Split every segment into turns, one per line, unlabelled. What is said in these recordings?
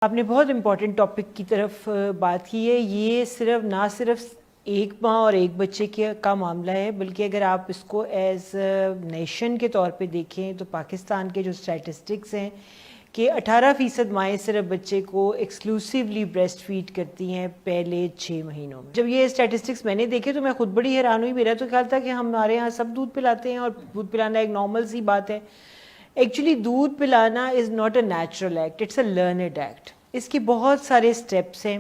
آپ نے بہت امپورٹنٹ ٹاپک کی طرف بات کی ہے. یہ نہ صرف ایک ماں اور ایک بچے کا معاملہ ہے، بلکہ اگر آپ اس کو ایز نیشن کے طور پہ دیکھیں تو پاکستان کے جو اسٹیٹسٹکس ہیں کہ 18% مائیں صرف بچے کو ایکسکلوسیولی بریسٹ فیڈ کرتی ہیں پہلے 6 مہینوں میں. جب یہ اسٹیٹسٹکس میں نے دیکھے تو میں خود بڑی حیران ہوئی. میرا تو خیال تھا کہ ہمارے یہاں سب دودھ پلاتے ہیں اور دودھ پلانا ایک نارمل سی بات ہے. ایکچولی دودھ پلانا is not a natural act, it's a learned act. اس کی بہت سارے سٹیپس ہیں،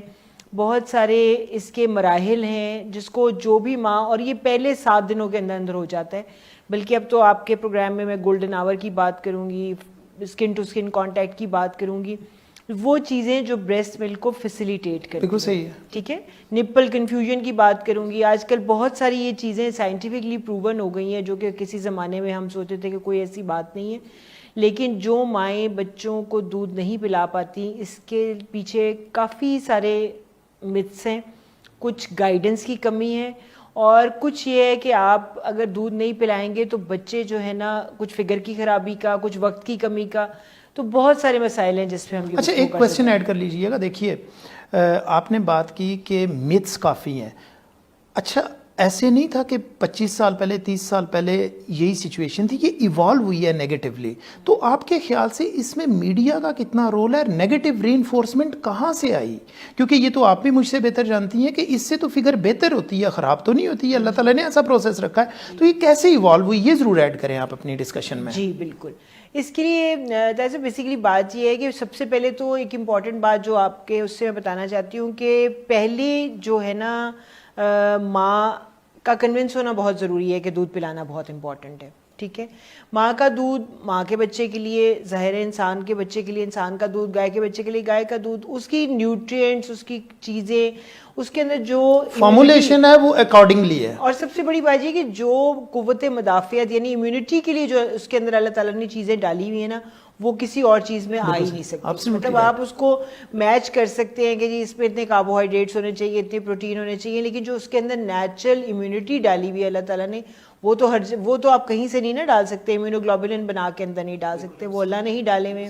بہت سارے اس کے مراحل ہیں جس کو جو بھی ماں، اور یہ پہلے 7 دنوں کے اندر اندر ہو جاتا ہے. بلکہ اب تو آپ کے پروگرام میں گولڈن آور کی بات کروں گی، اسکن ٹو اسکن کانٹیکٹ کی بات کروں گی، وہ چیزیں جو بریسٹ ملک کو فیسیلیٹیٹ کرتی ہیں.
بالکل صحیح ہے.
ٹھیک ہے. نپل کنفیوژن کی بات کروں گی. آج کل بہت ساری یہ چیزیں سائنٹیفکلی پروون ہو گئی ہیں جو کہ کسی زمانے میں ہم سوچتے تھے کہ کوئی ایسی بات نہیں ہے. لیکن جو مائیں بچوں کو دودھ نہیں پلا پاتی، اس کے پیچھے کافی سارے متس ہیں. کچھ گائیڈنس کی کمی ہے، اور کچھ یہ ہے کہ آپ اگر دودھ نہیں پلائیں گے تو بچے جو ہے نا کچھ فگر کی خرابی کا، کچھ وقت کی کمی کا، تو بہت سارے مسائل ہیں جس پہ ہم.
اچھا، ایک کویسچن ایڈ کر لیجئے گا. دیکھیے، آپ نے بات کی کہ متس کافی ہیں. اچھا، ایسے نہیں تھا کہ 25 سال پہلے 30 سال پہلے یہی سچویشن تھی؟ یہ ایوالو ہوئی ہے نیگیٹیولی. تو آپ کے خیال سے اس میں میڈیا کا کتنا رول ہے؟ نیگیٹیو ری انفورسمنٹ کہاں سے آئی؟ کیونکہ یہ تو آپ بھی مجھ سے بہتر جانتی ہیں کہ اس سے تو فگر بہتر ہوتی ہے، خراب تو نہیں ہوتی ہے. اللہ تعالیٰ نے ایسا پروسیس رکھا ہے. تو یہ کیسے ایوالو ہوئی، یہ ضرور ایڈ کریں آپ اپنی ڈسکشن میں.
جی بالکل. اس کے لیے جیسے بیسیکلی بات یہ ہے کہ سب سے پہلے تو ایک امپورٹنٹ بات جو آپ کے اس سے میں بتانا چاہتی ہوں کہ پہلے جو ہے نا ماں کا کنونس ہونا بہت ضروری ہے کہ دودھ پلانا بہت امپورٹنٹ ہے. ٹھیک ہے. ماں کا دودھ ماں کے بچے کے لیے ظاہر ہے، انسان کے بچے کے لیے انسان کا دودھ، گائے کے بچے کے لیے گائے کا دودھ، اس کی نیوٹرینٹس، اس کی چیزیں، اس کے اندر جو
فارمولیشن ہے وہ اکارڈنگلی ہے.
اور سب سے بڑی بات یہ کہ جو قوت مدافعت یعنی امیونٹی کے لیے جو اس کے اندر اللہ تعالیٰ نے چیزیں ڈالی ہوئی ہیں نا، وہ کسی اور چیز میں آ ہی نہیں سکتی. مطلب آپ اس کو میچ کر سکتے ہیں کہ جی اس میں اتنے کاربوہائیڈریٹس ہونے چاہیے، اتنے پروٹین ہونے چاہیے، لیکن جو اس کے اندر نیچرل امیونٹی ڈالی ہوئی ہے اللہ تعالیٰ نے، وہ تو آپ کہیں سے نہیں نا ڈال سکتے. امیونوگلوبولن بنا کے اندر نہیں ڈال سکتے، وہ اللہ نے ہی ڈالے ہوئے.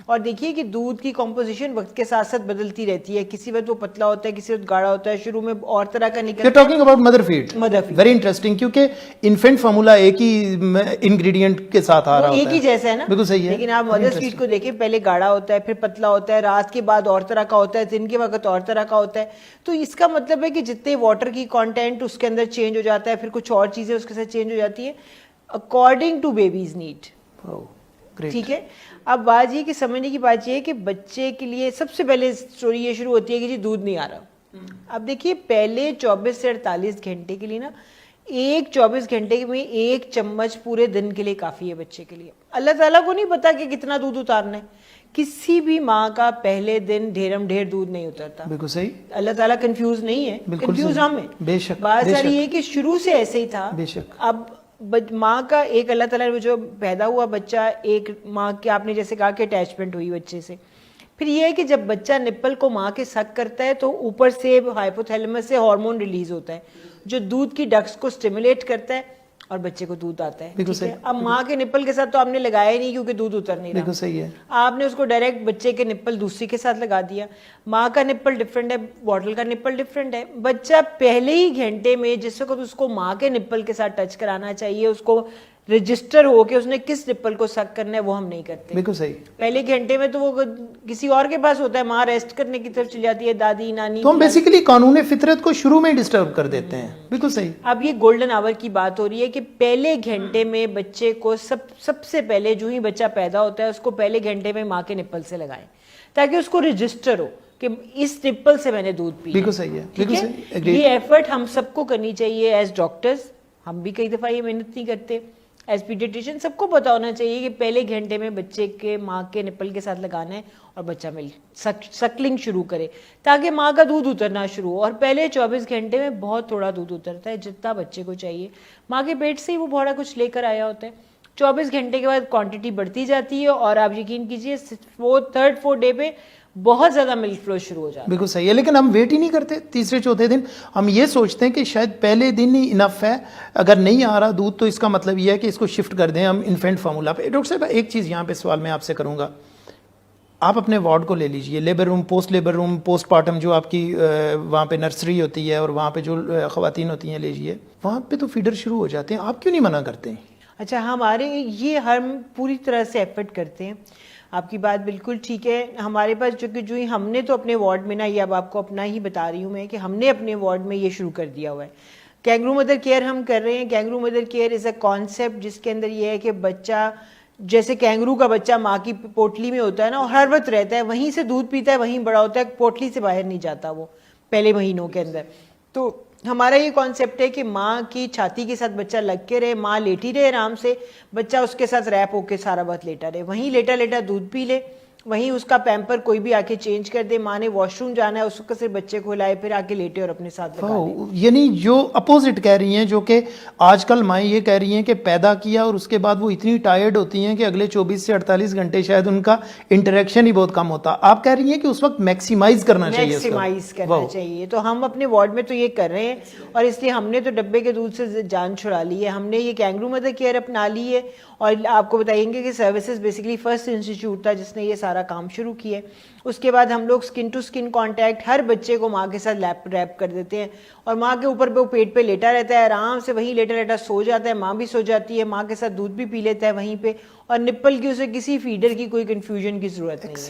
اور دیکھیے کہ دودھ کی کمپوزیشن وقت کے ساتھ ساتھ بدلتی رہتی ہے. کسی وقت وہ پتلا ہوتا ہے، کسی وقت گاڑھا ہوتا ہے، شروع میں اور طرح کا نکلتا ہے.
You're talking about mother feed. Very interesting. کیونکہ انفینٹ فارمولا ایک ہی انگریڈینٹ کے ساتھ آ رہا ہوتا ہے،
ایک ہی جیسا ہے نا.
بالکل صحیح ہے.
لیکن آپ مدر فیڈ کو دیکھیں، پہلے گاڑھا ہوتا ہے، پھر پتلا ہوتا ہے، رات کے بعد اور طرح کا ہوتا ہے، دن کے وقت اور طرح کا ہوتا ہے. تو اس کا مطلب ہے کہ جتنے واٹر کی کانٹینٹ اس کے اندر چینج ہو جاتا ہے، پھر کچھ اور چیزیں اس کے ساتھ چینج ہو جاتی ہیں اکارڈنگ ٹو بیبیز نیڈ. ٹھیک ہے. اب بات یہ کہ سمجھنے کی بات یہ ہے کہ بچے کے لیے سب سے پہلے اسٹوری یہ شروع ہوتی ہے کہ جی دودھ نہیں آ رہا. اب دیکھیے پہلے 24 سے 48 گھنٹے کے لیے نا، 24 گھنٹے میں 1 چمچ پورے دن کے لیے کافی ہے بچے کے لیے. اللہ تعالیٰ کو نہیں پتا کہ کتنا دودھ اتارنا ہے. کسی بھی ماں کا پہلے دن ڈھیرم ڈھیر دودھ نہیں اترتا.
بالکل صحیح.
اللہ تعالیٰ کنفیوز نہیں ہے، کنفیوز ہم ہیں.
بے شک.
بات ساری یہ کہ شروع سے ایسے ہی تھا.
بے شک.
اب ماں کا ایک اللہ تعالیٰ نے جو پیدا ہوا بچہ، ایک ماں کے آپ نے جیسے کہا کہ اٹیچمنٹ ہوئی بچے سے. پھر یہ ہے کہ جب بچہ نپل کو ماں کے سک کرتا ہے تو اوپر سے ہائپوتھیلمس سے ہارمون ریلیز ہوتا ہے جو دودھ کی ڈکس کو سٹیمولیٹ کرتا ہے اور بچے کو دودھ آتا ہے. اب ماں کے نپل کے ساتھ تو آپ نے لگایا ہی نہیں کیونکہ دودھ اتر نہیں رہا.
بالکل صحیح ہے.
آپ نے اس کو ڈائریکٹ بچے کے نپل دوسری کے ساتھ لگا دیا. ماں کا نپل ڈفرینٹ ہے، بوٹل کا نپل ڈفرینٹ ہے. بچہ پہلے ہی گھنٹے میں جس وقت اس کو ماں کے نپل کے ساتھ ٹچ کرانا چاہیے، اس کو رجسٹر ہو کہ اس نے کس نپل کو سک کرنا ہے، وہ ہم نہیں کرتے.
بالکل صحیح.
پہلے گھنٹے میں تو وہ کسی اور کے پاس ہوتا ہے، ماں ریسٹ کرنے کی طرف چلی جاتی ہے، دادی نانی.
تو ہم بیسیکلی قانون فطرت کو شروع میں ڈسٹرب کر دیتے ہیں. بالکل صحیح.
اب یہ گولڈن آور کی بات ہو رہی ہے کہ پہلے گھنٹے میں بچے کو سب سے پہلے جو ہی بچہ پیدا ہوتا ہے اس کو پہلے گھنٹے میں ماں کے نپل سے لگائیں تاکہ اس کو رجسٹر ہو کہ اس نپل سے میں نے دودھ پیا.
بالکل صحیح ہے.
ٹھیک ہے. یہ ایفرٹ ہم سب کو کرنی چاہیے ایز ڈاکٹرز. ہم بھی کئی دفعہ یہ محنت نہیں کرتے. ایز پیڈیٹریشین سب کو پتا ہونا چاہیے کہ پہلے گھنٹے میں بچے کے ماں کے نپل کے ساتھ لگانا ہے اور بچہ سکلنگ شروع کرے تاکہ ماں کا دودھ اترنا شروع ہو. اور پہلے 24 گھنٹے میں بہت تھوڑا دودھ اترتا ہے جتنا بچے کو چاہیے. ماں کے پیٹ سے ہی وہ بڑا کچھ لے کر آیا ہوتا ہے. 24 گھنٹے کے بعد کوانٹٹی بڑھتی جاتی ہے اور آپ یقین کیجیے 3rd-4th ڈے پہ بہت زیادہ ملک فلو شروع ہو جاتا ہے.
بالکل صحیح ہے. لیکن ہم ویٹ ہی نہیں کرتے. تیسرے چوتھے دن ہم یہ سوچتے ہیں کہ شاید پہلے دن ہی انف ہے، اگر نہیں آ رہا دودھ تو اس کا مطلب یہ ہے کہ اس کو شفٹ کر دیں ہم انفینٹ فارمولا پہ. ڈاکٹر صاحب ایک چیز یہاں پہ سوال میں آپ سے کروں گا. آپ اپنے وارڈ کو لے لیجئے, لیبر روم, پوسٹ پارٹم جو آپ کی وہاں پہ نرسری ہوتی ہے اور وہاں پہ جو خواتین ہوتی ہیں لیجئے, وہاں پہ تو فیڈر شروع ہو جاتے ہیں, آپ کیوں نہیں منع کرتے ہیں؟
اچھا, ہمارے یہ ہم پوری طرح سے ایفرٹ کرتے ہیں, آپ کی بات بالکل ٹھیک ہے. ہمارے پاس جو ہی ہم نے تو اپنے وارڈ میں نا, یہ اب آپ کو اپنا ہی بتا رہی ہوں میں کہ ہم نے اپنے وارڈ میں یہ شروع کر دیا ہوا ہے. کینگرو مدر کیئر ہم کر رہے ہیں. Kangaroo mother care is a concept جس کے اندر یہ ہے کہ بچہ جیسے کینگرو کا بچہ ماں کی پوٹلی میں ہوتا ہے نا, اور ہر وقت رہتا ہے, وہیں سے دودھ پیتا ہے, وہیں بڑا ہوتا ہے, پوٹلی سے باہر نہیں جاتا وہ پہلے مہینوں کے اندر. تو ہمارا یہ کانسیپٹ ہے کہ ماں کی چھاتی کے ساتھ بچہ لگ کے رہے, ماں لیٹی رہے آرام سے, بچہ اس کے ساتھ ریپ ہو کے سارا وقت لیٹا رہے, وہیں لیٹا لیٹا دودھ پی لے, وہیں اس کا پیمپر کوئی بھی آ کے چینج کر دے, ماں نے واش روم جانا ہے اس وقت سے بچے کو لائے, پھر آ کے لیٹے اور اپنے ساتھ لگا لے.
یعنی جو اپوزٹ کہہ رہی ہیں, جو کہ آج کل مائیں یہ کہہ رہی ہیں کہ پیدا کیا اور اس کے بعد وہ اتنی ٹائرڈ ہوتی ہیں کہ اگلے 24 سے 48 گھنٹے شاید ان کا انٹریکشن ہی بہت کم ہوتا. آپ کہہ رہی ہیں کہ اس وقت میکسیمائز کرنا چاہیے,
میکسیمائز کرنا چاہیے. تو ہم اپنے وارڈ میں تو یہ کر رہے ہیں, اور اس لیے ہم نے تو ڈبے کے دودھ سے جان چھڑا لی ہے. ہم نے یہ کینگرو مدر کیئر اپنا لی ہے, اور آپ کو بتائیں گے کہ سروسز بیسیکلی فرسٹ انسٹیٹیوٹ تھا جس نے یہ سارا کام شروع کیا ہے. اس کے بعد ہم لوگ سکن ٹو سکن کانٹیکٹ ہر بچے کو ماں کے ساتھ ریپ کر دیتے ہیں, اور ماں کے اوپر پہ وہ پیٹ پہ لیٹا رہتا ہے, آرام سے وہیں لیٹا لیٹا سو جاتا ہے, ماں بھی سو جاتی ہے, ماں کے ساتھ دودھ بھی پی لیتا ہے وہیں پہ, اور نپل کی اسے کسی فیڈر کی کوئی کنفیوژن کی ضرورت نہیں ہے.